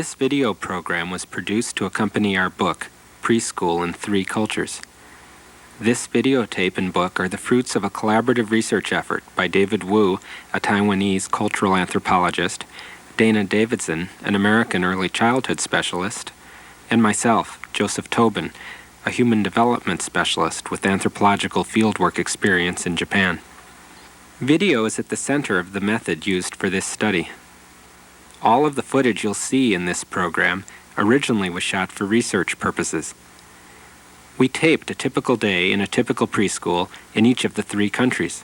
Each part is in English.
This video program was produced to accompany our book, Preschool in Three Cultures. This videotape and book are the fruits of a collaborative research effort by David Wu, a Taiwanese cultural anthropologist, Dana Davidson, an American early childhood specialist, and myself, Joseph Tobin, a human development specialist with anthropological fieldwork experience in Japan. Video is at the center of the method used for this study. All of the footage you'll see in this program originally was shot for research purposes. We taped a typical day in a typical preschool in each of the three countries.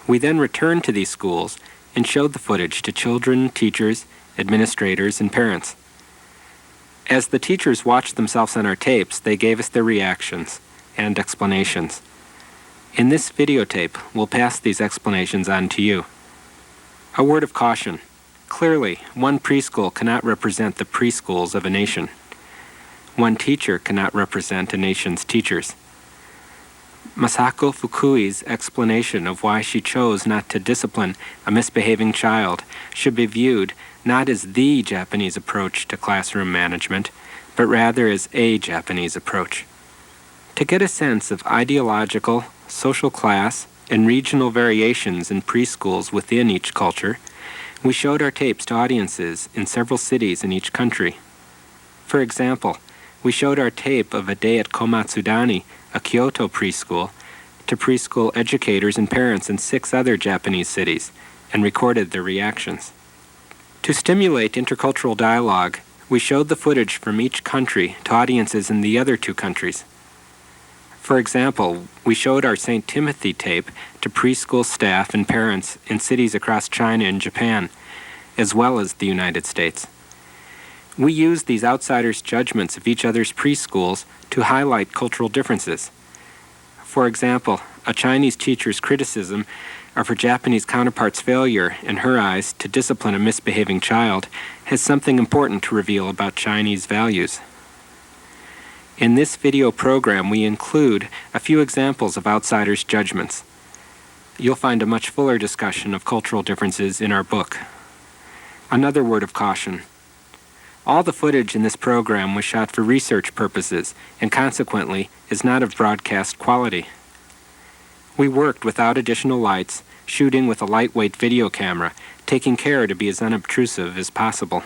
We then returned to these schools and showed the footage to children, teachers, administrators, and parents. As the teachers watched themselves on our tapes, they gave us their reactions and explanations. In this videotape, we'll pass these explanations on to you. A word of caution. Clearly, one preschool cannot represent the preschools of a nation. One teacher cannot represent a nation's teachers. Masako Fukui's explanation of why she chose not to discipline a misbehaving child should be viewed not as the Japanese approach to classroom management, but rather as a Japanese approach. To get a sense of ideological, social class, and regional variations in preschools within each culture, we showed our tapes to audiences in several cities in each country. For example, we showed our tape of a day at Komatsudani, a Kyoto preschool, to preschool educators and parents in 6 other Japanese cities, and recorded their reactions. To stimulate intercultural dialogue, we showed the footage from each country to audiences in the other 2 countries. For example, we showed our St. Timothy tape to preschool staff and parents in cities across China and Japan, as well as the United States. We used these outsiders' judgments of each other's preschools to highlight cultural differences. For example, a Chinese teacher's criticism of her Japanese counterpart's failure, in her eyes, to discipline a misbehaving child has something important to reveal about Chinese values. In this video program, we include a few examples of outsiders' judgments. You'll find a much fuller discussion of cultural differences in our book. Another word of caution. All the footage in this program was shot for research purposes and consequently is not of broadcast quality. We worked without additional lights, shooting with a lightweight video camera, taking care to be as unobtrusive as possible.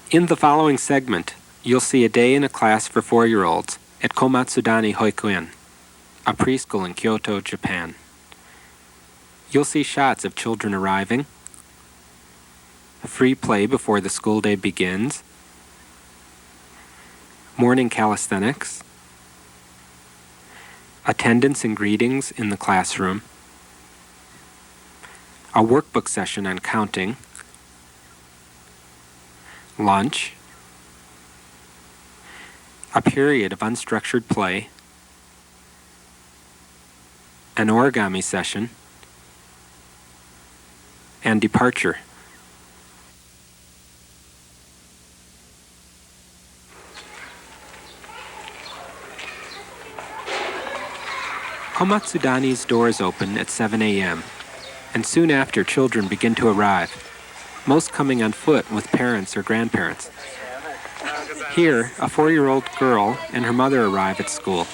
In the following segment, you'll see a day in a class for 4-year-olds at Komatsudani Hoikuen, a preschool in Kyoto, Japan. You'll see shots of children arriving, free play before the school day begins, morning calisthenics, attendance and greetings in the classroom, a workbook session on counting, lunch, a period of unstructured play, an origami session, and departure. Komatsudani's doors open at 7 a.m., and soon after children begin to arrive, most coming on foot with parents or grandparents. Here, a 4-year-old girl and her mother arrive at school.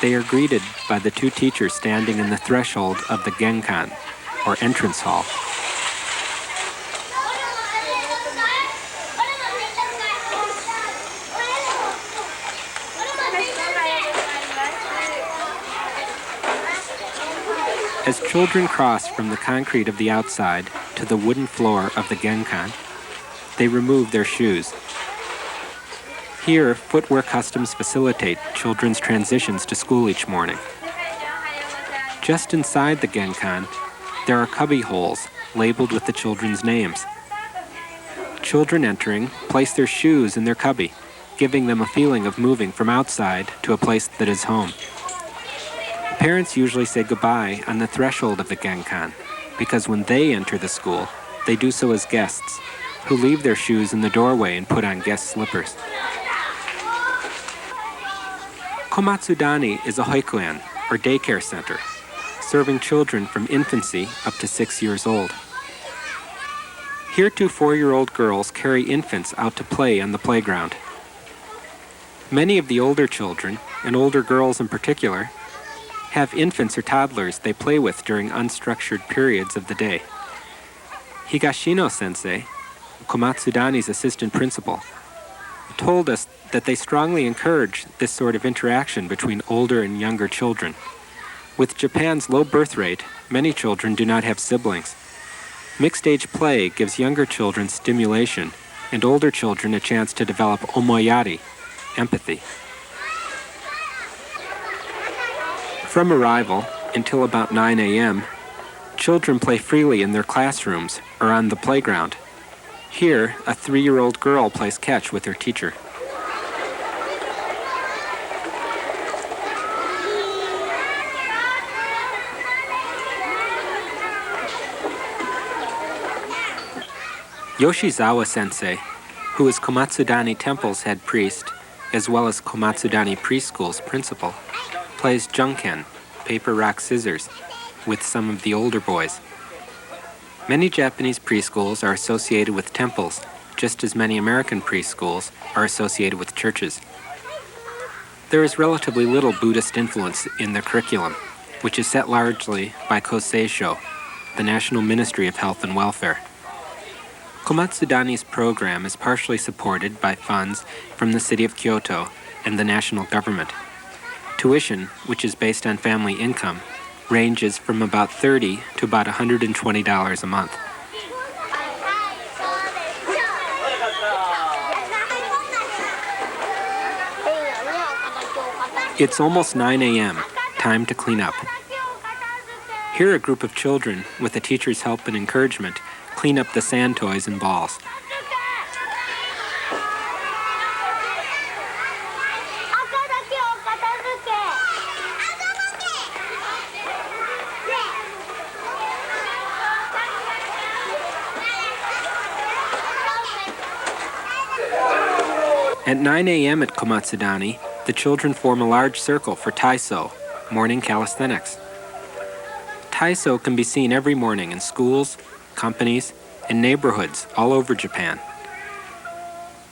They are greeted by the 2 teachers standing in the threshold of the genkan, or entrance hall. As children cross from the concrete of the outside to the wooden floor of the genkan, they remove their shoes. Here, footwear customs facilitate children's transitions to school each morning. Just inside the genkan, there are cubby holes labeled with the children's names. Children entering place their shoes in their cubby, giving them a feeling of moving from outside to a place that is home. Parents usually say goodbye on the threshold of the genkan, because when they enter the school, they do so as guests, who leave their shoes in the doorway and put on guest slippers. Komatsudani is a hoikuen, or daycare center, serving children from infancy up to 6 years old. Here 2 4-year-old girls carry infants out to play on the playground. Many of the older children, and older girls in particular, have infants or toddlers they play with during unstructured periods of the day. Higashino-sensei, Komatsudani's assistant principal, told us that they strongly encourage this sort of interaction between older and younger children. With Japan's low birth rate, many children do not have siblings. Mixed-age play gives younger children stimulation and older children a chance to develop omoyari, empathy. From arrival until about 9 a.m., children play freely in their classrooms or on the playground. Here, a 3-year-old girl plays catch with her teacher. Yoshizawa-sensei, who is Komatsudani Temple's head priest, as well as Komatsudani Preschool's principal, plays junken, paper, rock, scissors, with some of the older boys. Many Japanese preschools are associated with temples, just as many American preschools are associated with churches. There is relatively little Buddhist influence in the curriculum, which is set largely by Koseisho, the National Ministry of Health and Welfare. Komatsudani's program is partially supported by funds from the city of Kyoto and the national government. Tuition, which is based on family income, ranges from about $30 to about $120 a month. It's almost 9 a.m., time to clean up. Here a group of children, with the teacher's help and encouragement, clean up the sand toys and balls. At 9 a.m. at Komatsudani, the children form a large circle for Taiso, morning calisthenics. Taiso can be seen every morning in schools, companies, and neighborhoods all over Japan.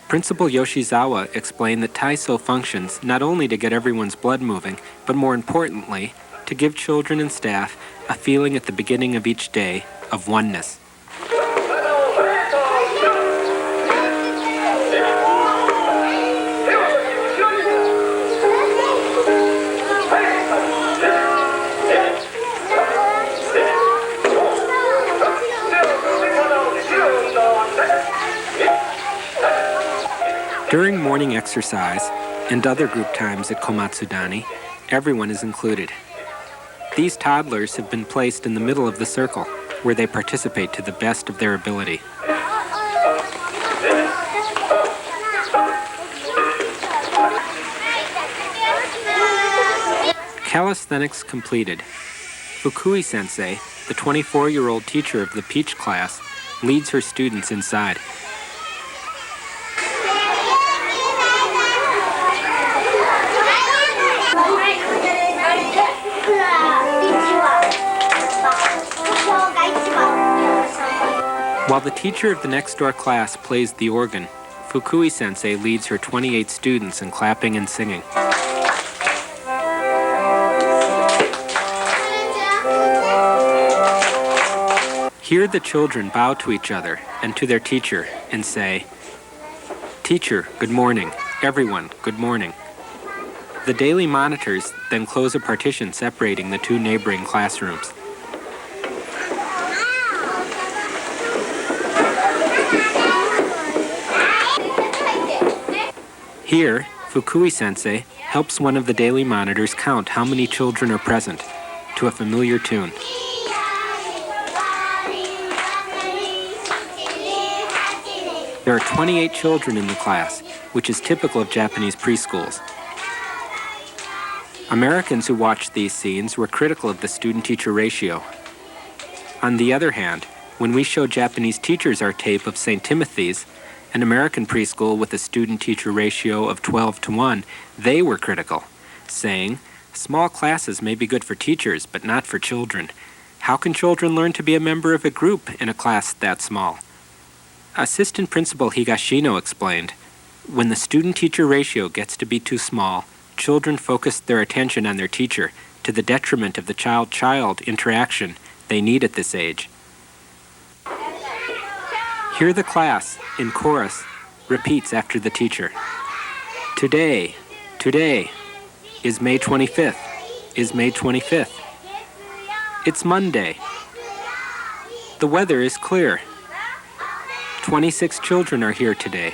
Principal Yoshizawa explained that Taiso functions not only to get everyone's blood moving, but more importantly, to give children and staff a feeling at the beginning of each day of oneness. During morning exercise and other group times at Komatsudani, everyone is included. These toddlers have been placed in the middle of the circle, where they participate to the best of their ability. Calisthenics completed. Fukui-sensei, the 24-year-old teacher of the Peach class, leads her students inside. While the teacher of the next-door class plays the organ, Fukui-sensei leads her 28 students in clapping and singing. Here the children bow to each other and to their teacher and say, "Teacher, good morning. Everyone, good morning." The daily monitors then close a partition separating the 2 neighboring classrooms. Here, Fukui-sensei helps one of the daily monitors count how many children are present to a familiar tune. There are 28 children in the class, which is typical of Japanese preschools. Americans who watched these scenes were critical of the student-teacher ratio. On the other hand, when we showed Japanese teachers our tape of St. Timothy's, an American preschool with a student-teacher ratio of 12 to 1, they were critical, saying, "Small classes may be good for teachers, but not for children. How can children learn to be a member of a group in a class that small?" Assistant Principal Higashino explained, "When the student-teacher ratio gets to be too small, children focus their attention on their teacher to the detriment of the child-child interaction they need at this age." Here the class, in chorus, repeats after the teacher. Today is May 25th, is May 25th. It's Monday. The weather is clear. 26 children are here today.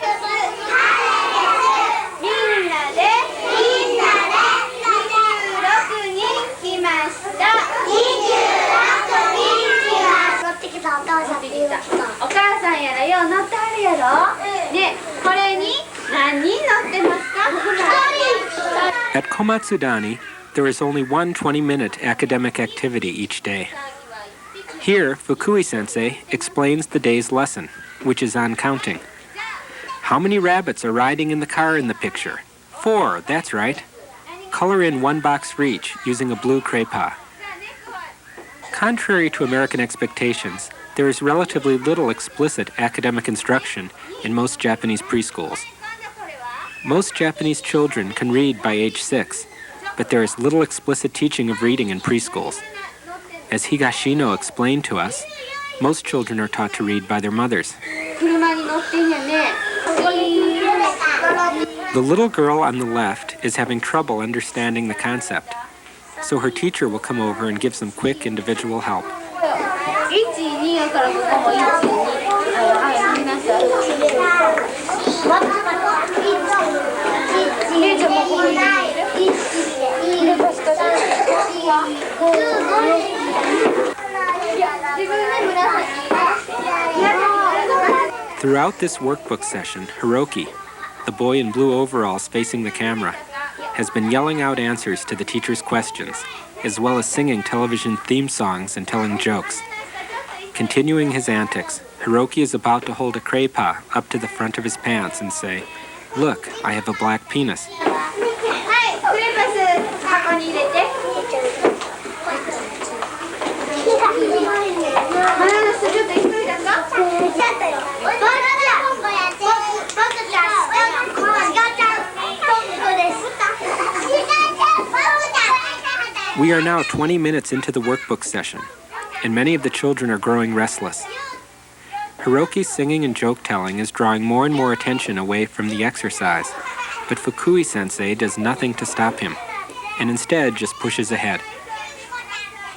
At Komatsudani, there is only one 20-minute academic activity each day. Here, Fukui-sensei explains the day's lesson, which is on counting. How many rabbits are riding in the car in the picture? 4, that's right. Color in one box for each using a blue crepa. Contrary to American expectations, there is relatively little explicit academic instruction in most Japanese preschools. Most Japanese children can read by age 6, but there is little explicit teaching of reading in preschools. As Higashino explained to us, most children are taught to read by their mothers. The little girl on the left is having trouble understanding the concept, so her teacher will come over and give some quick individual help. Throughout this workbook session, Hiroki, the boy in blue overalls facing the camera, has been yelling out answers to the teacher's questions, as well as singing television theme songs and telling jokes. Continuing his antics, Hiroki is about to hold a crepa up to the front of his pants and say, "Look, I have a black penis." We are now 20 minutes into the workbook session, and many of the children are growing restless. Hiroki's singing and joke-telling is drawing more and more attention away from the exercise, but Fukui-sensei does nothing to stop him, and instead just pushes ahead.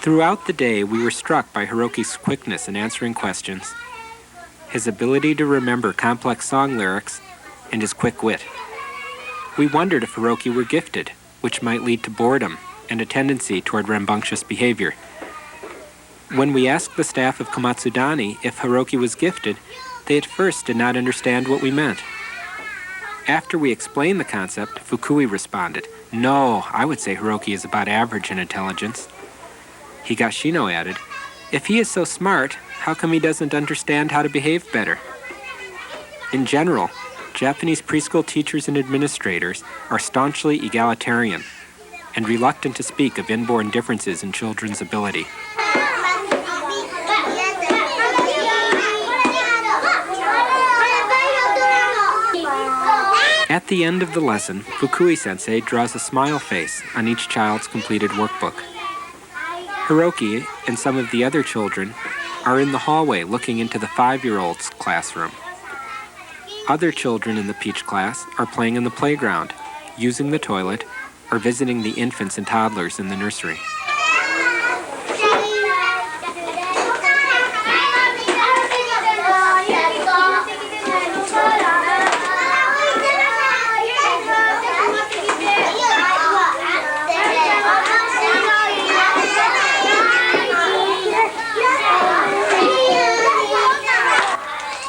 Throughout the day, we were struck by Hiroki's quickness in answering questions, his ability to remember complex song lyrics, and his quick wit. We wondered if Hiroki were gifted, which might lead to boredom and a tendency toward rambunctious behavior. When we asked the staff of Komatsudani if Hiroki was gifted, they at first did not understand what we meant. After we explained the concept, Fukui responded, "No, I would say Hiroki is about average in intelligence." Higashino added, "If he is so smart, how come he doesn't understand how to behave better?" In general, Japanese preschool teachers and administrators are staunchly egalitarian and reluctant to speak of inborn differences in children's ability. At the end of the lesson, Fukui-sensei draws a smile face on each child's completed workbook. Hiroki and some of the other children are in the hallway looking into the 5-year-old's classroom. Other children in the Peach class are playing in the playground, using the toilet, or visiting the infants and toddlers in the nursery.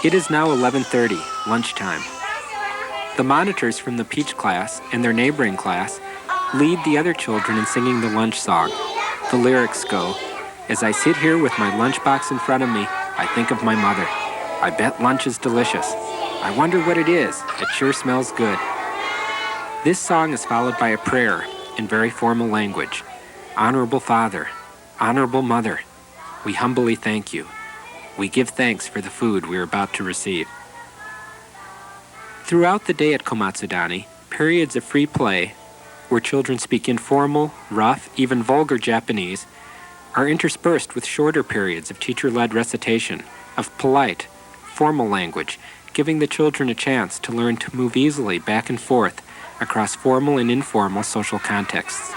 It is now 11:30, lunchtime. The monitors from the Peach class and their neighboring class lead the other children in singing the lunch song. The lyrics go, "As I sit here with my lunchbox in front of me, I think of my mother. I bet lunch is delicious. I wonder what it is. It sure smells good." This song is followed by a prayer, in very formal language. Honorable Father, Honorable Mother, we humbly thank you. We give thanks for the food we are about to receive. Throughout the day at Komatsudani, periods of free play, where children speak informal, rough, even vulgar Japanese, are interspersed with shorter periods of teacher-led recitation, of polite, formal language, giving the children a chance to learn to move easily back and forth across formal and informal social contexts.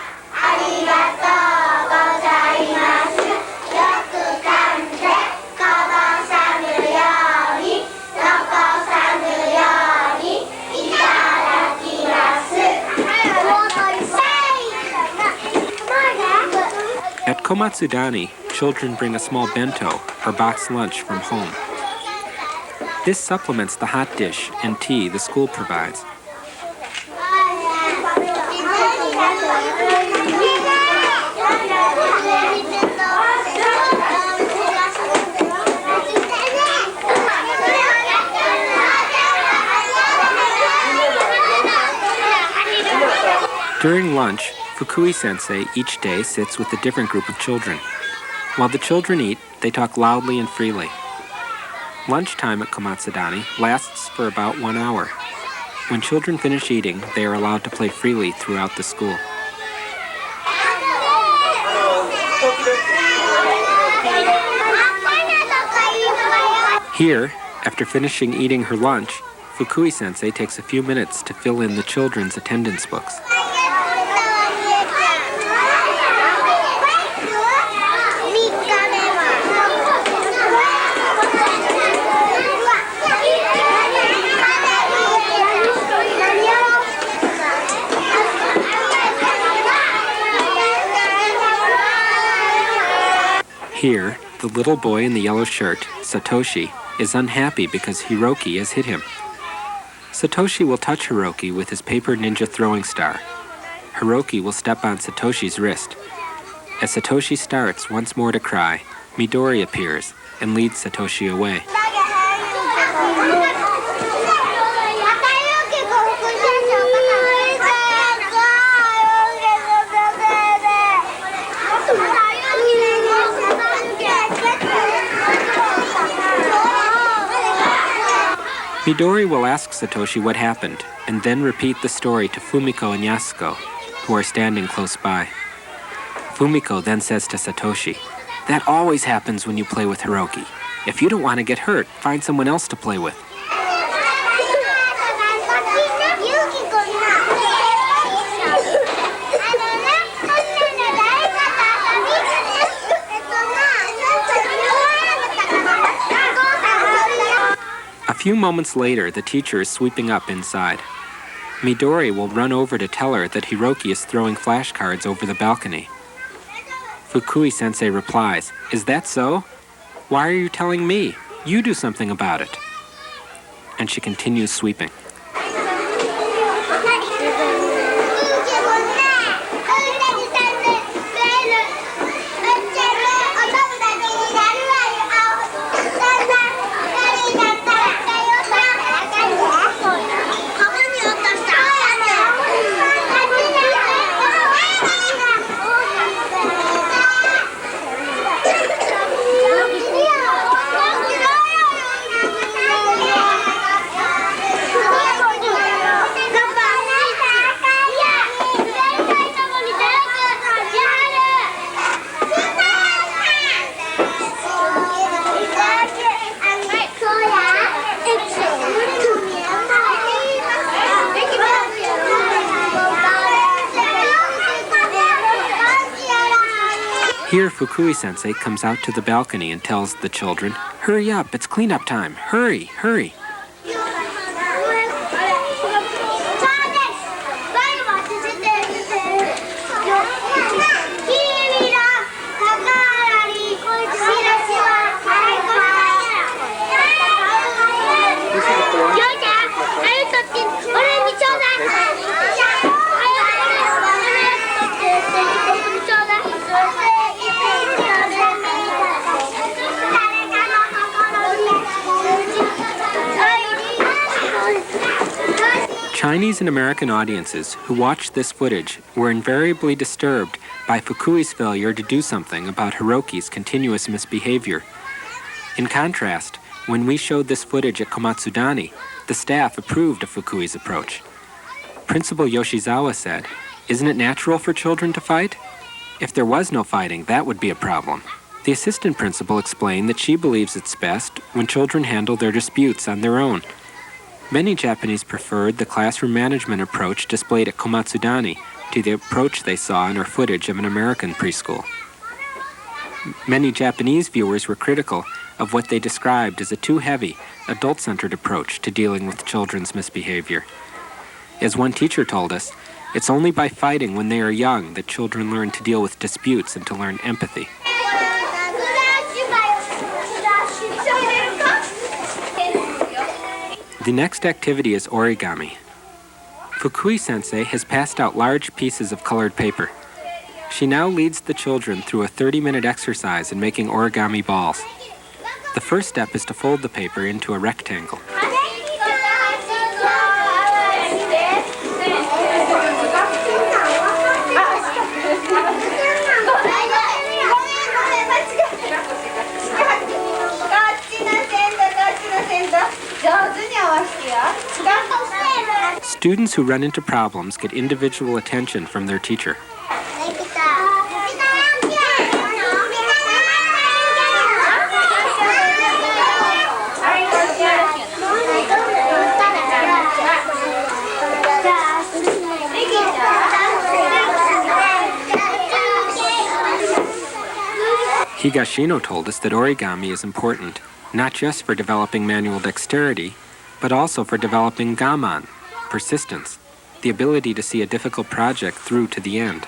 At Komatsudani, children bring a small bento or box lunch from home. This supplements the hot dish and tea the school provides. During lunch, Fukui-sensei each day sits with a different group of children. While the children eat, they talk loudly and freely. Lunchtime at Komatsudani lasts for about 1 hour. When children finish eating, they are allowed to play freely throughout the school. Here, after finishing eating her lunch, Fukui-sensei takes a few minutes to fill in the children's attendance books. Here, the little boy in the yellow shirt, Satoshi, is unhappy because Hiroki has hit him. Satoshi will touch Hiroki with his paper ninja throwing star. Hiroki will step on Satoshi's wrist. As Satoshi starts once more to cry, Midori appears and leads Satoshi away. Midori will ask Satoshi what happened, and then repeat the story to Fumiko and Yasuko, who are standing close by. Fumiko then says to Satoshi, "That always happens when you play with Hiroki. If you don't want to get hurt, find someone else to play with." A few moments later, the teacher is sweeping up inside. Midori will run over to tell her that Hiroki is throwing flashcards over the balcony. Fukui-sensei replies, "Is that so? Why are you telling me? You do something about it." And she continues sweeping. Here, Fukui-sensei comes out to the balcony and tells the children, "Hurry up, it's cleanup time. Hurry, hurry." Chinese and American audiences who watched this footage were invariably disturbed by Fukui's failure to do something about Hiroki's continuous misbehavior. In contrast, when we showed this footage at Komatsudani, the staff approved of Fukui's approach. Principal Yoshizawa said, "Isn't it natural for children to fight? If there was no fighting, that would be a problem." The assistant principal explained that she believes it's best when children handle their disputes on their own. Many Japanese preferred the classroom management approach displayed at Komatsudani to the approach they saw in our footage of an American preschool. Many Japanese viewers were critical of what they described as a too heavy, adult-centered approach to dealing with children's misbehavior. As one teacher told us, it's only by fighting when they are young that children learn to deal with disputes and to learn empathy. The next activity is origami. Fukui-sensei has passed out large pieces of colored paper. She now leads the children through a 30-minute exercise in making origami balls. The first step is to fold the paper into a rectangle. Students who run into problems get individual attention from their teacher. Higashino told us that origami is important, not just for developing manual dexterity, but also for developing gaman, persistence, the ability to see a difficult project through to the end.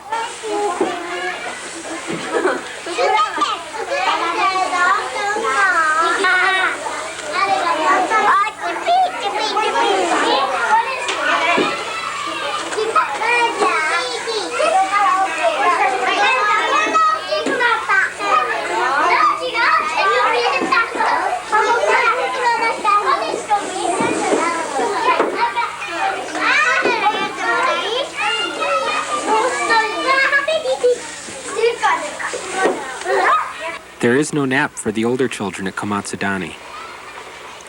There is no nap for the older children at Komatsudani.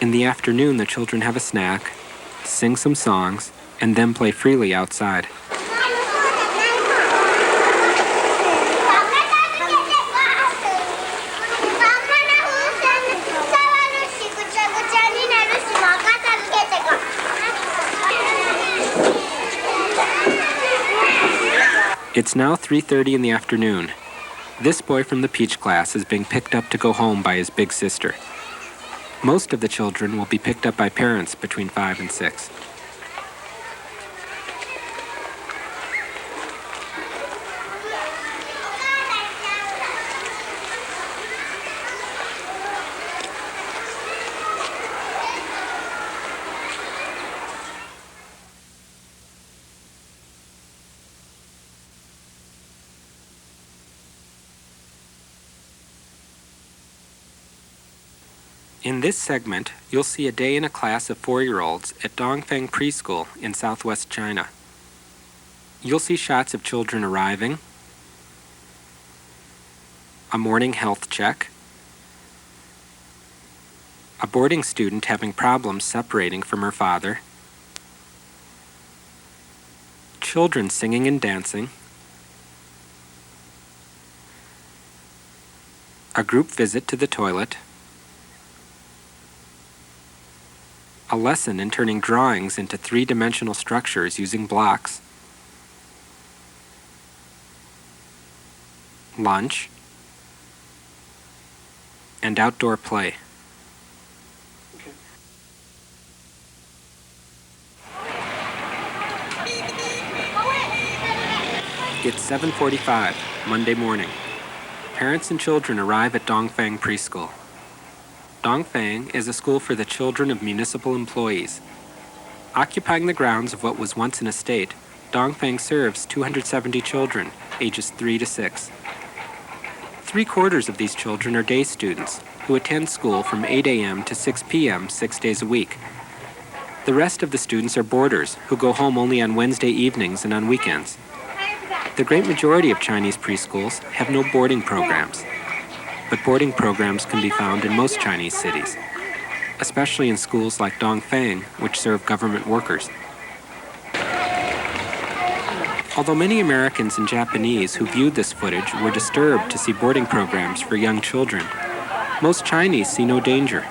In the afternoon, the children have a snack, sing some songs, and then play freely outside. It's now 3:30 in the afternoon. This boy from the Peach class is being picked up to go home by his big sister. Most of the children will be picked up by parents between 5 and 6. In this segment, you'll see a day in a class of 4-year-olds at Dongfang Preschool in southwest China. You'll see shots of children arriving, a morning health check, a boarding student having problems separating from her father, children singing and dancing, a group visit to the toilet, a lesson in turning drawings into 3-dimensional structures using blocks, lunch, and outdoor play. It's 7:45, Monday morning. Parents and children arrive at Dongfang Preschool. Dongfang is a school for the children of municipal employees. Occupying the grounds of what was once an estate, Dongfang serves 270 children, ages 3 to 6. 3/4 of these children are day students who attend school from 8 a.m. to 6 p.m. 6 days a week. The rest of the students are boarders who go home only on Wednesday evenings and on weekends. The great majority of Chinese preschools have no boarding programs, but boarding programs can be found in most Chinese cities, especially in schools like Dongfang, which serve government workers. Although many Americans and Japanese who viewed this footage were disturbed to see boarding programs for young children, most Chinese see no danger.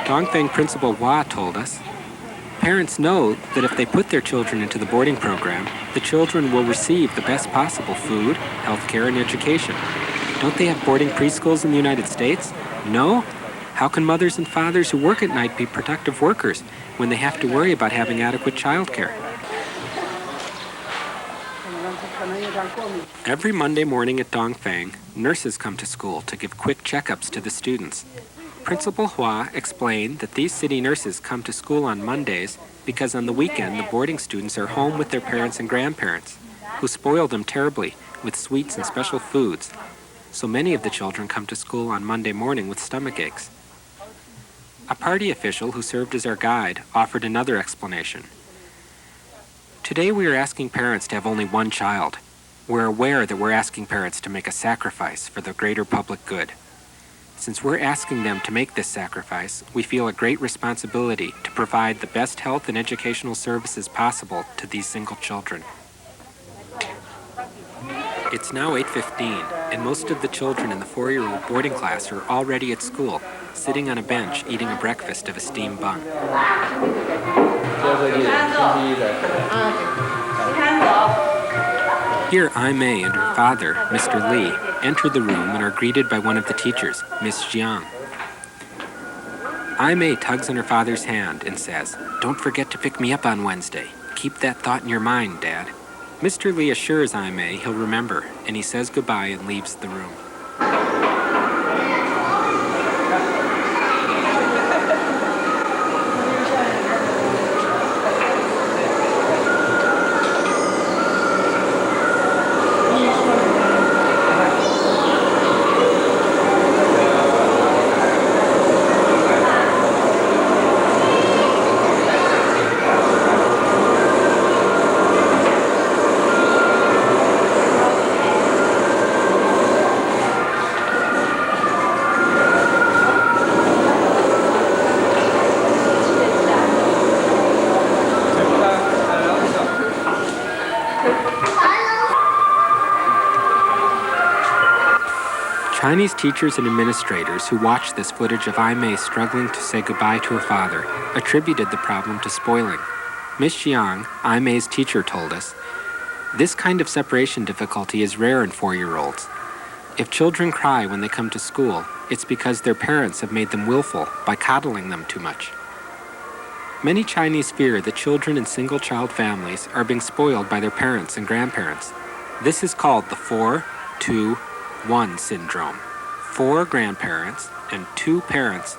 Dongfang Principal Hua told us, "Parents know that if they put their children into the boarding program, the children will receive the best possible food, health care, and education. Don't they have boarding preschools in the United States? No? How can mothers and fathers who work at night be productive workers when they have to worry about having adequate child care?" Every Monday morning at Dongfang, nurses come to school to give quick checkups to the students. Principal Hua explained that these city nurses come to school on Mondays because on the weekend the boarding students are home with their parents and grandparents, who spoil them terribly with sweets and special foods, so many of the children come to school on Monday morning with stomach aches. A party official who served as our guide offered another explanation. "Today we are asking parents to have only one child. We're aware that we're asking parents to make a sacrifice for the greater public good. Since we're asking them to make this sacrifice, we feel a great responsibility to provide the best health and educational services possible to these single children." It's now 8:15, and most of the children in the 4-year-old boarding class are already at school, sitting on a bench eating a breakfast of a steamed bun. Here, Ai Mei and her father, Mr. Li, enter the room and are greeted by one of the teachers, Miss Jiang. Ai Mei tugs on her father's hand and says, "Don't forget to pick me up on Wednesday. Keep that thought in your mind, Dad." Mr. Li assures Ai Mei he'll remember, and he says goodbye and leaves the room. Chinese teachers and administrators who watched this footage of Ai Mei struggling to say goodbye to her father attributed the problem to spoiling. Miss Jiang, Ai Mei's teacher, told us, "This kind of separation difficulty is rare in 4-year-olds. If children cry when they come to school, it's because their parents have made them willful by coddling them too much." Many Chinese fear that children in single-child families are being spoiled by their parents and grandparents. This is called the 4-2-1 syndrome. 4 grandparents and 2 parents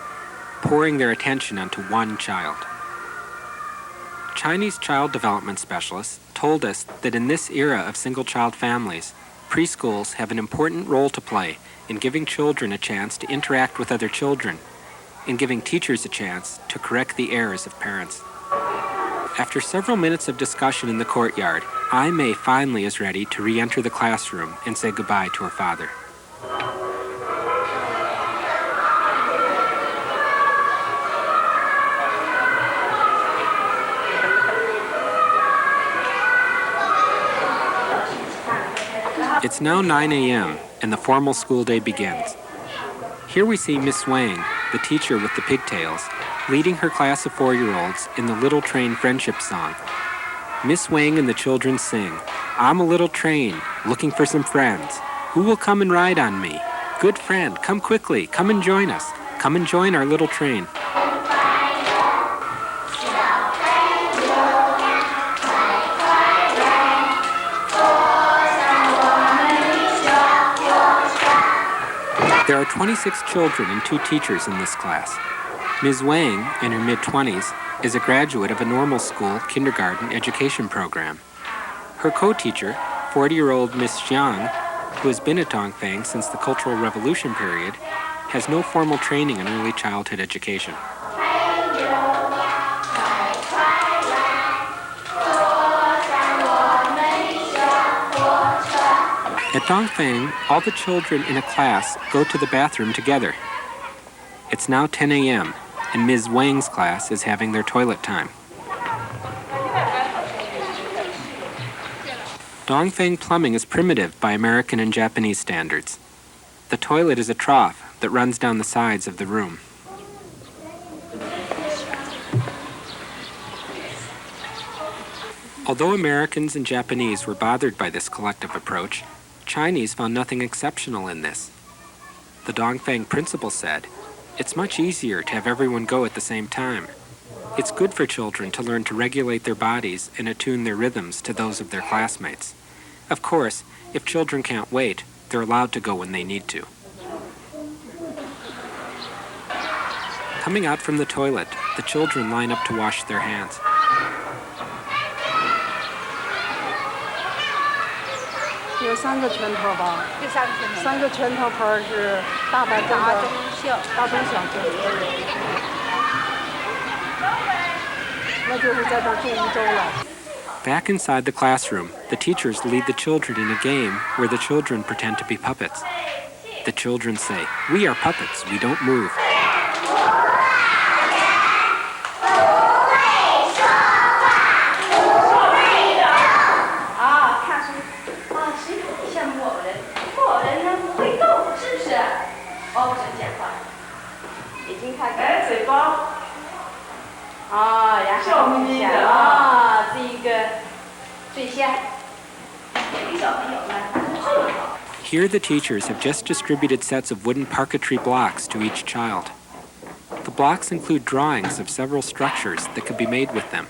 pouring their attention onto one child. Chinese child development specialists told us that in this era of single-child families, preschools have an important role to play in giving children a chance to interact with other children, in giving teachers a chance to correct the errors of parents. After several minutes of discussion in the courtyard, Ai Mei finally is ready to re-enter the classroom and say goodbye to her father. It's now 9 a.m. and the formal school day begins. Here we see Miss Wang, the teacher with the pigtails, leading her class of 4-year-olds in the Little Train Friendship Song. Miss Wang and the children sing, "I'm a little train, looking for some friends. Who will come and ride on me? Good friend, come quickly, come and join us. Come and join our little train." There are 26 children and 2 teachers in this class. Ms. Wang, in her mid-20s, is a graduate of a normal school kindergarten education program. Her co-teacher, 40-year-old Miss Jiang, who has been at Dongfang since the Cultural Revolution period, has no formal training in early childhood education. Dongfang, all the children in a class go to the bathroom together. It's now 10 a.m., and Ms. Wang's class is having their toilet time. Dongfang plumbing is primitive by American and Japanese standards. The toilet is a trough that runs down the sides of the room. Although Americans and Japanese were bothered by this collective approach, Chinese found nothing exceptional in this. The Dongfang principal said, "It's much easier to have everyone go at the same time. It's good for children to learn to regulate their bodies and attune their rhythms to those of their classmates. Of course, if children can't wait, they're allowed to go when they need to." Coming out from the toilet, the children line up to wash their hands.有3个拳头吧？第3个拳头。3个拳头盆是大白中小，大中小对。那就是在这儿住1周了。Back inside the classroom, the teachers lead the children in a game where the children pretend to be puppets. The children say, "We are puppets, we don't move." Here the teachers have just distributed sets of wooden parquetry blocks to each child. The blocks include drawings of several structures that could be made with them.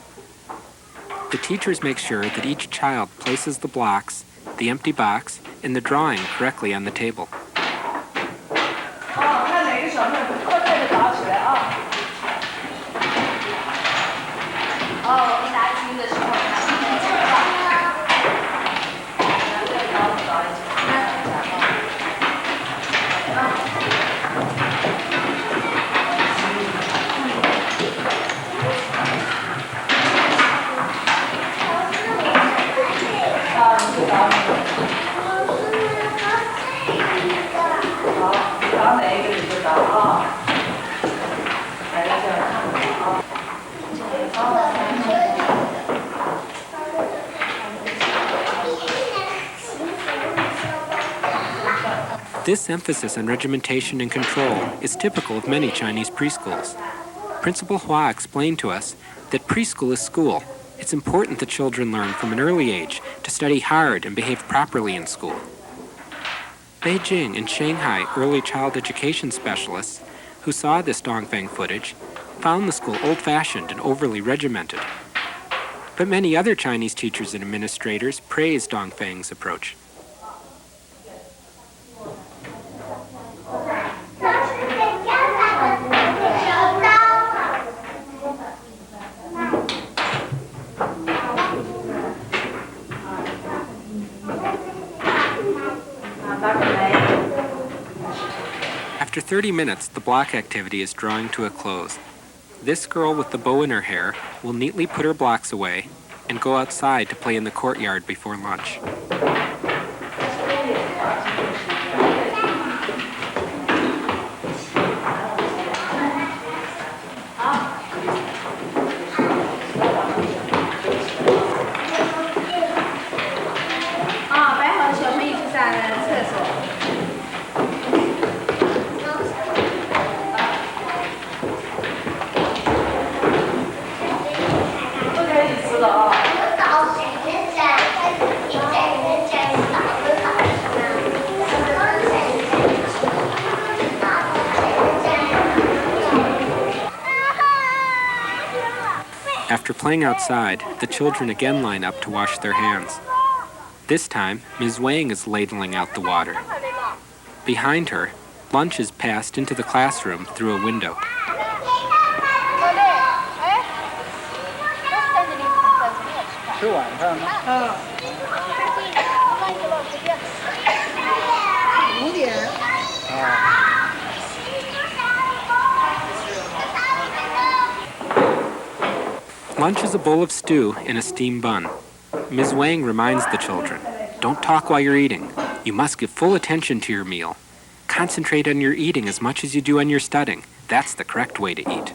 The teachers make sure that each child places the blocks, the empty box, and the drawing correctly on the table. This emphasis on regimentation and control is typical of many Chinese preschools. Principal Hua explained to us that preschool is school. It's important that children learn from an early age to study hard and behave properly in school. Beijing and Shanghai early child education specialists who saw this Dongfang footage found the school old-fashioned and overly regimented. But many other Chinese teachers and administrators praised Dongfang's approach. After 30 minutes, the block activity is drawing to a close. This girl with the bow in her hair will neatly put her blocks away and go outside to play in the courtyard before lunch. After playing outside, the children again line up to wash their hands. This time, Ms. Wang is ladling out the water. Behind her, lunch is passed into the classroom through a window. Lunch is a bowl of stew and a steamed bun. Ms. Wang reminds the children, "Don't talk while you're eating. You must give full attention to your meal. Concentrate on your eating as much as you do on your studying. That's the correct way to eat.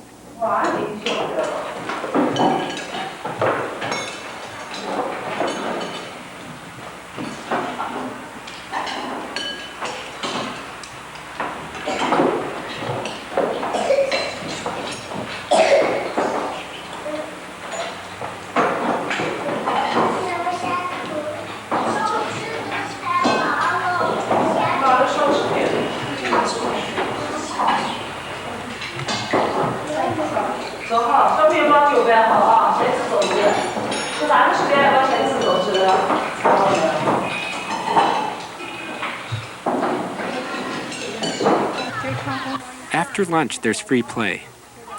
After lunch, there's free play.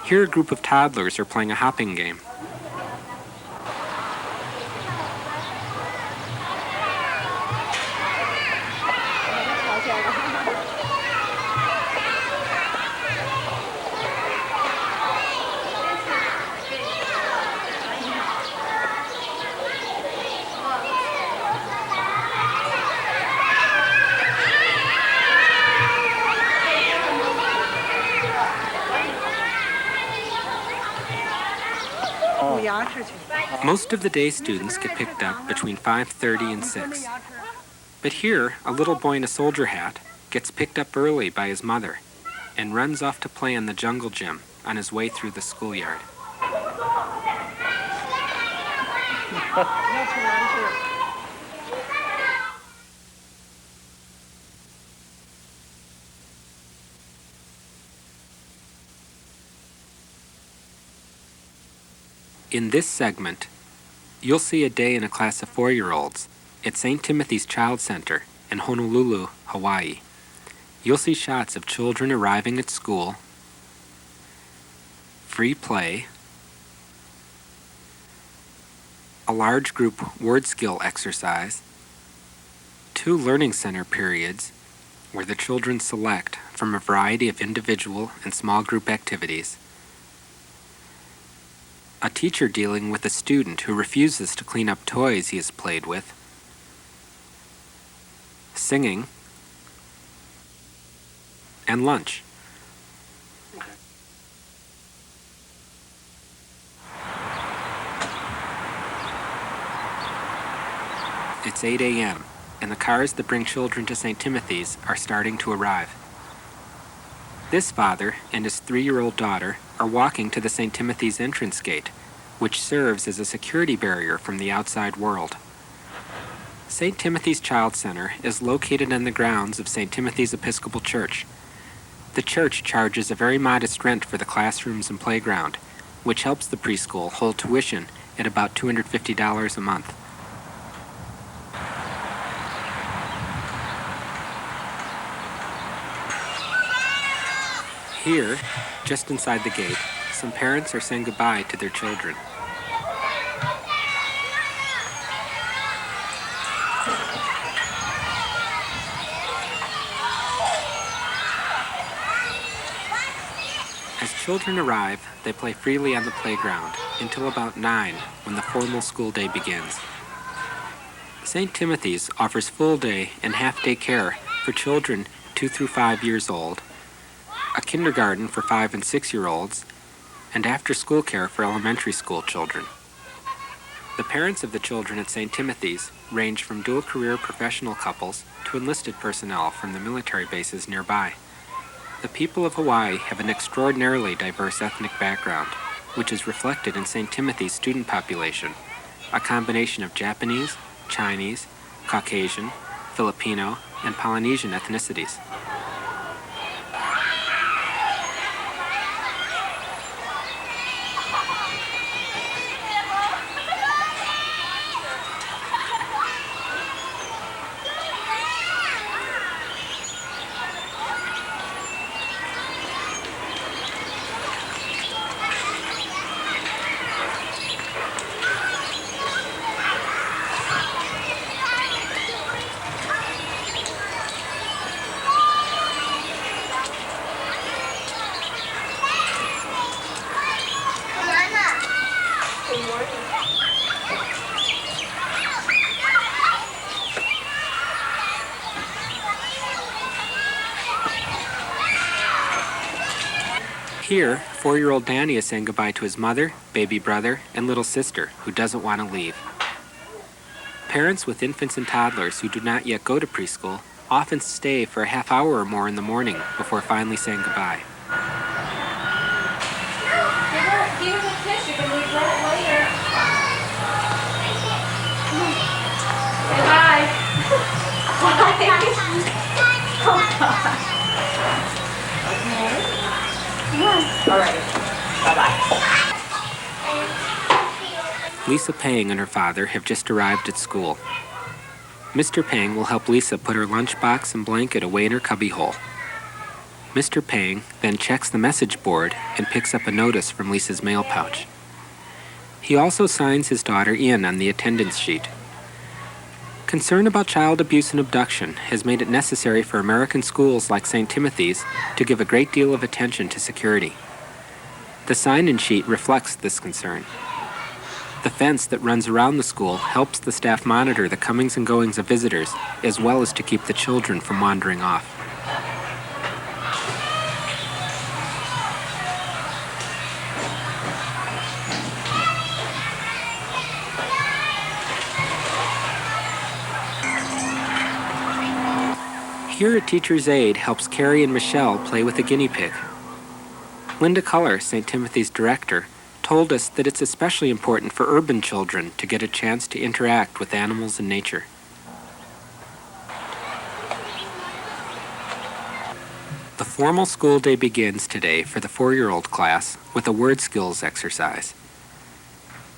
Here, a group of toddlers are playing a hopping game. Most of the day, students get picked up between 5:30 and 6. But here, a little boy in a soldier hat gets picked up early by his mother and runs off to play in the jungle gym on his way through the schoolyard. In this segment, you'll see a day in a class of 4-year-olds at St. Timothy's Child Center in Honolulu, Hawaii. You'll see shots of children arriving at school, free play, a large group word skill exercise, 2 learning center periods where the children select from a variety of individual and small group activities, a teacher dealing with a student who refuses to clean up toys he has played with, singing, and lunch. It's 8 a.m., and the cars that bring children to St. Timothy's are starting to arrive. This father and his 3-year-old daughter are walking to the St. Timothy's entrance gate, which serves as a security barrier from the outside world. St. Timothy's Child Center is located on the grounds of St. Timothy's Episcopal Church. The church charges a very modest rent for the classrooms and playground, which helps the preschool hold tuition at about $250 a month. Here, just inside the gate, some parents are saying goodbye to their children. As children arrive, they play freely on the playground until about 9, when the formal school day begins. St. Timothy's offers full-day and half-day care for children 2 through 5 years old, a kindergarten for 5 and 6-year-olds, and after-school care for elementary school children. The parents of the children at St. Timothy's range from dual-career professional couples to enlisted personnel from the military bases nearby. The people of Hawaii have an extraordinarily diverse ethnic background, which is reflected in St. Timothy's student population, a combination of Japanese, Chinese, Caucasian, Filipino, and Polynesian ethnicities. Here, 4-year-old Danny is saying goodbye to his mother, baby brother, and little sister, who doesn't want to leave. Parents with infants and toddlers who do not yet go to preschool often stay for a half hour or more in the morning before finally saying goodbye. Here's a tissue. Can we get it later? Say bye. All right. Bye-bye. Lisa Pang and her father have just arrived at school. Mr. Pang will help Lisa put her lunchbox and blanket away in her cubbyhole. Mr. Pang then checks the message board and picks up a notice from Lisa's mail pouch. He also signs his daughter in on the attendance sheet. Concern about child abuse and abduction has made it necessary for American schools like St. Timothy's to give a great deal of attention to security. The sign-in sheet reflects this concern. The fence that runs around the school helps the staff monitor the comings and goings of visitors, as well as to keep the children from wandering off. Here, a teacher's aide helps Carrie and Michelle play with a guinea pig. Linda Culler, St. Timothy's director, told us that it's especially important for urban children to get a chance to interact with animals and nature. The formal school day begins today for the 4-year-old class with a word skills exercise.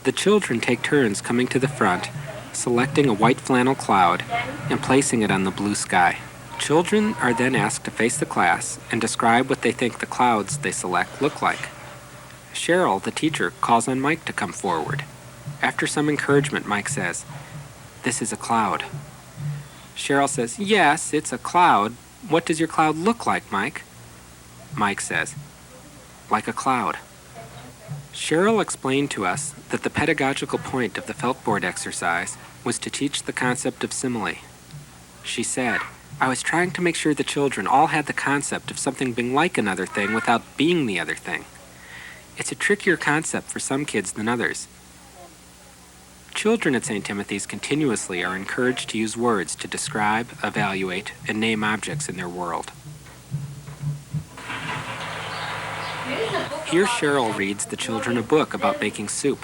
The children take turns coming to the front, selecting a white flannel cloud, and placing it on the blue sky. Children are then asked to face the class and describe what they think the clouds they select look like. Cheryl, the teacher, calls on Mike to come forward. After some encouragement, Mike says, "This is a cloud." Cheryl says, "Yes, it's a cloud. What does your cloud look like, Mike?" Mike says, "Like a cloud." Cheryl explained to us that the pedagogical point of the feltboard exercise was to teach the concept of simile. She said, "I was trying to make sure the children all had the concept of something being like another thing without being the other thing. It's a trickier concept for some kids than others." Children at St. Timothy's continuously are encouraged to use words to describe, evaluate, and name objects in their world. Here Cheryl reads the children a book about making soup.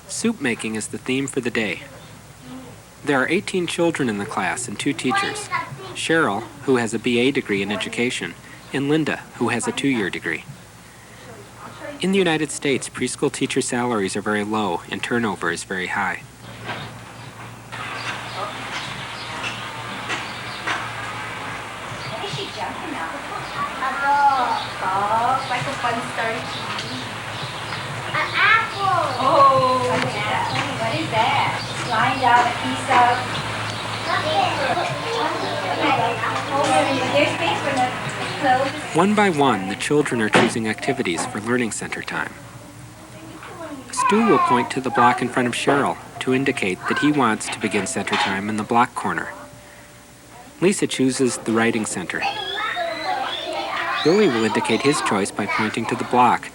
Soup making is the theme for the day. There are 18 children in the class and 2 teachers, Cheryl, who has a BA degree in education, and Linda, who has a 2-year degree. In the United States, preschool teacher salaries are very low and turnover is very high. Like a fun start. An apple. Oh, what is that? Slide out a piece of. There's space for the clothes. One by one, the children are choosing activities for Learning Center time. Stu will point to the block in front of Cheryl to indicate that he wants to begin center time in the block corner. Lisa chooses the Writing Center. Billy will indicate his choice by pointing to the block,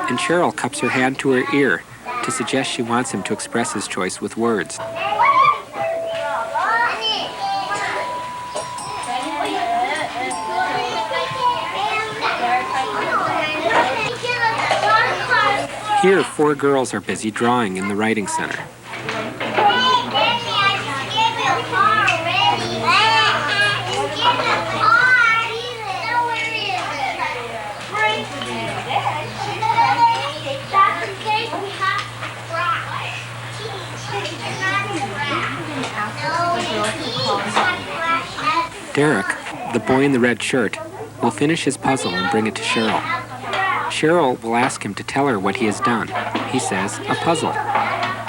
and Cheryl cups her hand to her ear to suggest she wants him to express his choice with words. Here, 4 girls are busy drawing in the Writing Center. Derek, the boy in the red shirt, will finish his puzzle and bring it to Cheryl. Cheryl will ask him to tell her what he has done. He says, "A puzzle."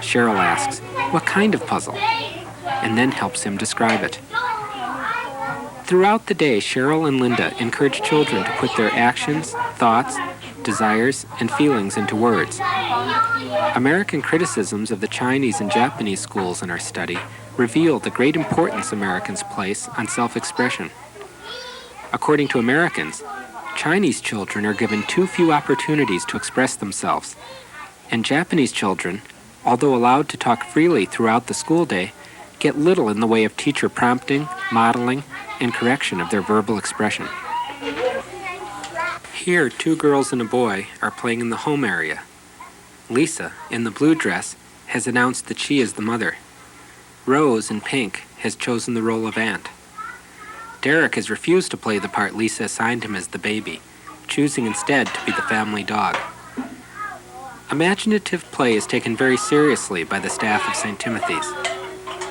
Cheryl asks, "What kind of puzzle?" and then helps him describe it. Throughout the day, Cheryl and Linda encourage children to put their actions, thoughts, desires, and feelings into words. American criticisms of the Chinese and Japanese schools in our study reveal the great importance Americans place on self-expression. According to Americans, Chinese children are given too few opportunities to express themselves, and Japanese children, although allowed to talk freely throughout the school day, get little in the way of teacher prompting, modeling, and correction of their verbal expression. Here, 2 girls and a boy are playing in the home area. Lisa, in the blue dress, has announced that she is the mother. Rose, in pink, has chosen the role of aunt. Derek has refused to play the part Lisa assigned him as the baby, choosing instead to be the family dog. Imaginative play is taken very seriously by the staff of St. Timothy's.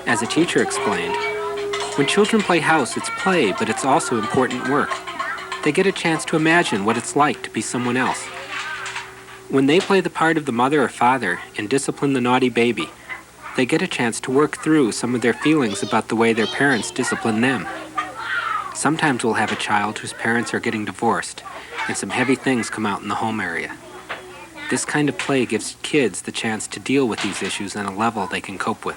As a teacher explained, when children play house, it's play, but it's also important work. They get a chance to imagine what it's like to be someone else. When they play the part of the mother or father and discipline the naughty baby, they get a chance to work through some of their feelings about the way their parents discipline them. Sometimes we'll have a child whose parents are getting divorced, and some heavy things come out in the home area. This kind of play gives kids the chance to deal with these issues on a level they can cope with.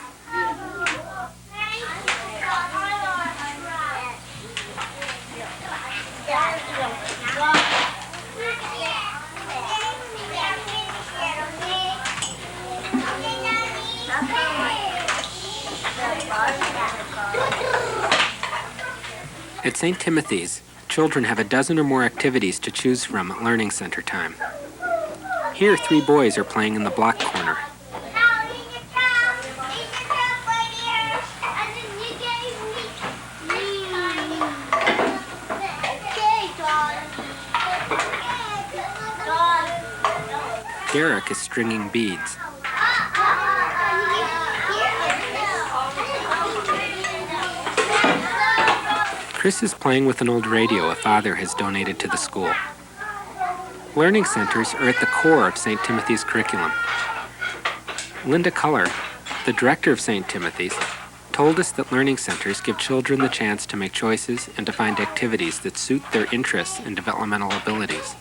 At St. Timothy's, children have a dozen or more activities to choose from at Learning Center time. Here, 3 boys are playing in the block corner. Derek is stringing beads. Chris is playing with an old radio a father has donated to the school. Learning centers are at the core of St. Timothy's curriculum. Linda Culler, the director of St. Timothy's, told us that learning centers give children the chance to make choices and to find activities that suit their interests and developmental abilities.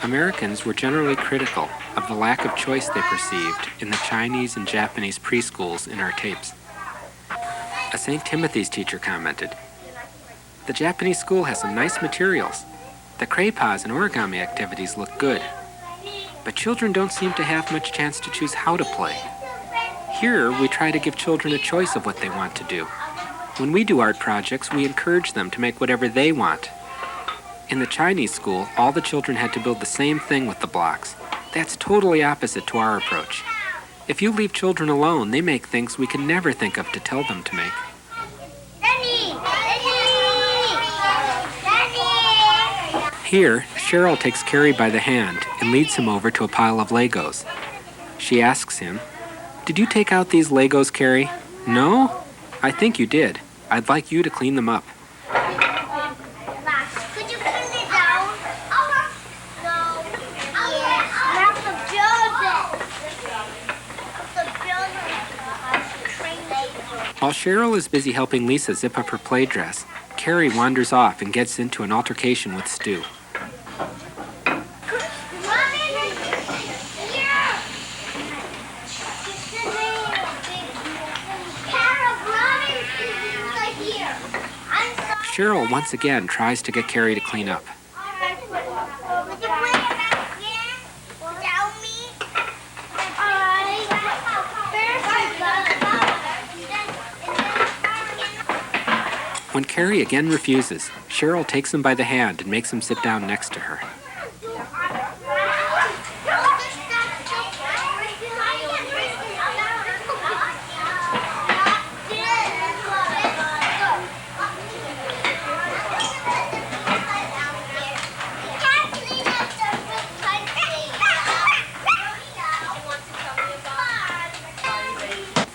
Americans were generally critical of the lack of choice they perceived in the Chinese and Japanese preschools in our tapes. A St. Timothy's teacher commented, "The Japanese school has some nice materials. The craypas and origami activities look good. But children don't seem to have much chance to choose how to play. Here, we try to give children a choice of what they want to do. When we do art projects, we encourage them to make whatever they want. In the Chinese school, all the children had to build the same thing with the blocks. That's totally opposite to our approach. If you leave children alone, they make things we can never think of to tell them to make." Here, Cheryl takes Carrie by the hand and leads him over to a pile of Legos. She asks him, "Did you take out these Legos, Carrie?" "No? I think you did. I'd like you to clean them up." Could you put it down? No. Not the building. While Cheryl is busy helping Lisa zip up her play dress, Carrie wanders off and gets into an altercation with Stu. Cheryl once again tries to get Carrie to clean up. When Carrie again refuses, Cheryl takes him by the hand and makes him sit down next to her.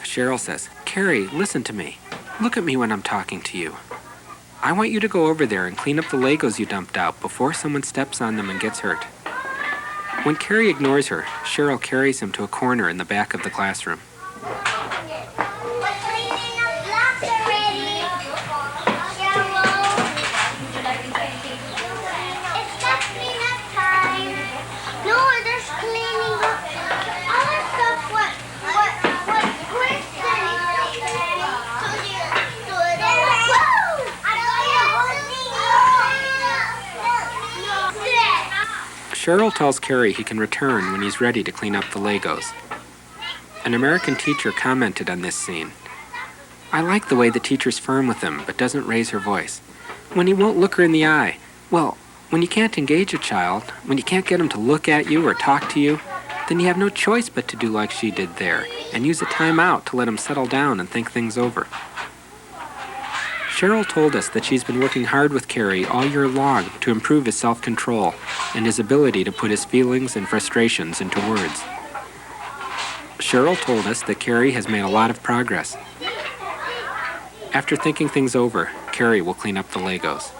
Cheryl says, "Carrie, listen to me. Look at me when I'm talking to you. I want you to go over there and clean up the Legos you dumped out before someone steps on them and gets hurt." When Carrie ignores her, Cheryl carries him to a corner in the back of the classroom. Cheryl tells Carrie he can return when he's ready to clean up the Legos. An American teacher commented on this scene. "I like the way the teacher's firm with him, but doesn't raise her voice. When he won't look her in the eye. Well, when you can't engage a child, when you can't get him to look at you or talk to you, then you have no choice but to do like she did there and use a timeout to let him settle down and think things over." Cheryl told us that she's been working hard with Carrie all year long to improve his self-control and his ability to put his feelings and frustrations into words. Cheryl told us that Carrie has made a lot of progress. After thinking things over, Carrie will clean up the Legos.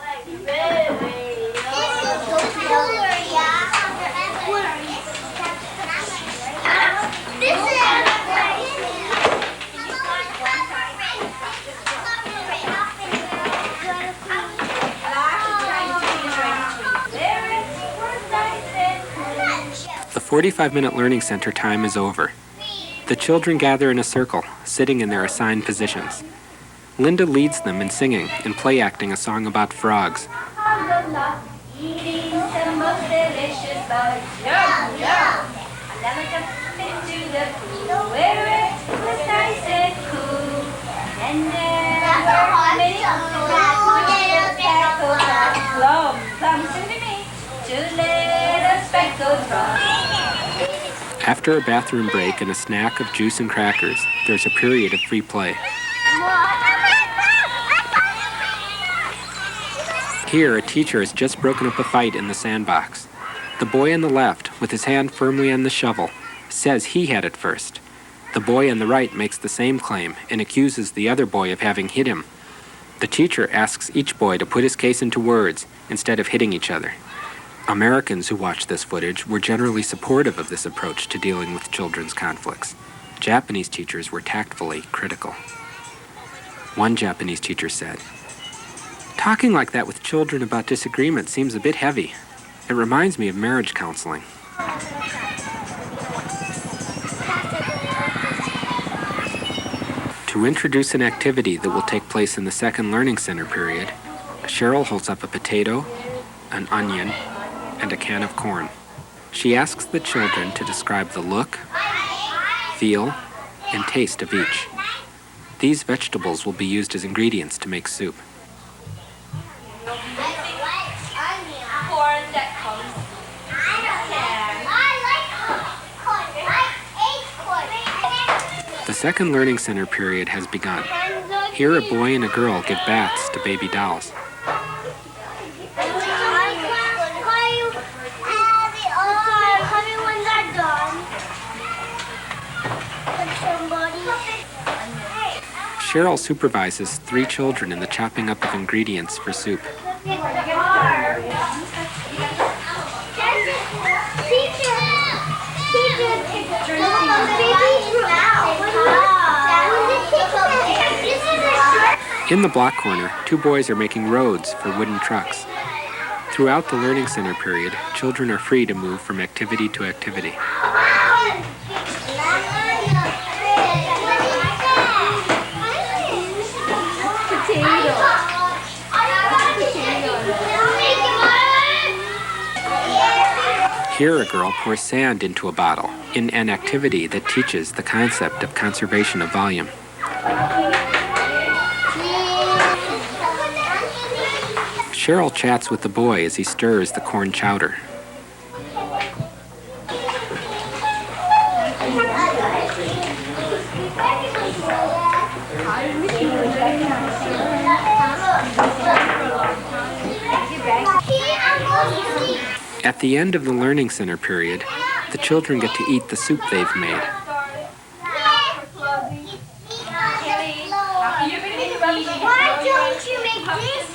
The 45-minute learning center time is over. The children gather in a circle, sitting in their assigned positions. Linda leads them in singing and play-acting a song about frogs. Eating the most delicious bugs. Yum, yum. I never jumped into the pool where it was nice and cool. And there were many little speckles of plums to me, 2 little speckles from. After a bathroom break and a snack of juice and crackers, there's a period of free play. Here, a teacher has just broken up a fight in the sandbox. The boy on the left, with his hand firmly on the shovel, says he had it first. The boy on the right makes the same claim and accuses the other boy of having hit him. The teacher asks each boy to put his case into words instead of hitting each other. Americans who watched this footage were generally supportive of this approach to dealing with children's conflicts. Japanese teachers were tactfully critical. One Japanese teacher said, "Talking like that with children about disagreement seems a bit heavy. It reminds me of marriage counseling." To introduce an activity that will take place in the second learning center period, Cheryl holds up a potato, an onion, and a can of corn. She asks the children to describe the look, feel, and taste of each. These vegetables will be used as ingredients to make soup. The second learning center period has begun. Here, a boy and a girl give baths to baby dolls. Cheryl supervises 3 children in the chopping up of ingredients for soup. In the block corner, 2 boys are making roads for wooden trucks. Throughout the learning center period, children are free to move from activity to activity. Here, a girl pours sand into a bottle in an activity that teaches the concept of conservation of volume. Cheryl chats with the boy as he stirs the corn chowder. At the end of the learning center period, the children get to eat the soup they've made. Why don't you make this?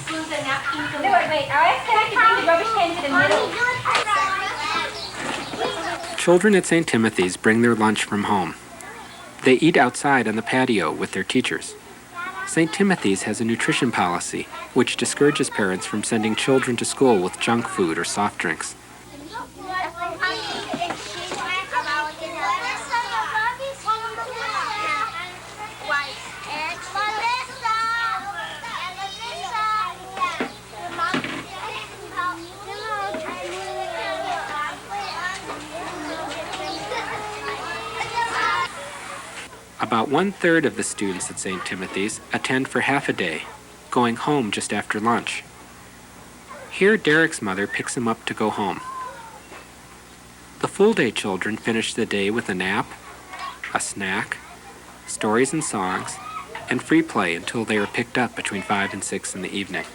No, wait. I have to bring the rubbish can to the middle. Children at St. Timothy's bring their lunch from home. They eat outside on the patio with their teachers. St. Timothy's has a nutrition policy which discourages parents from sending children to school with junk food or soft drinks. About 1/3 of the students at St. Timothy's attend for half a day, going home just after lunch. Here, Derek's mother picks him up to go home. The full-day children finish the day with a nap, a snack, stories and songs, and free play until they are picked up between 5 and 6 in the evening.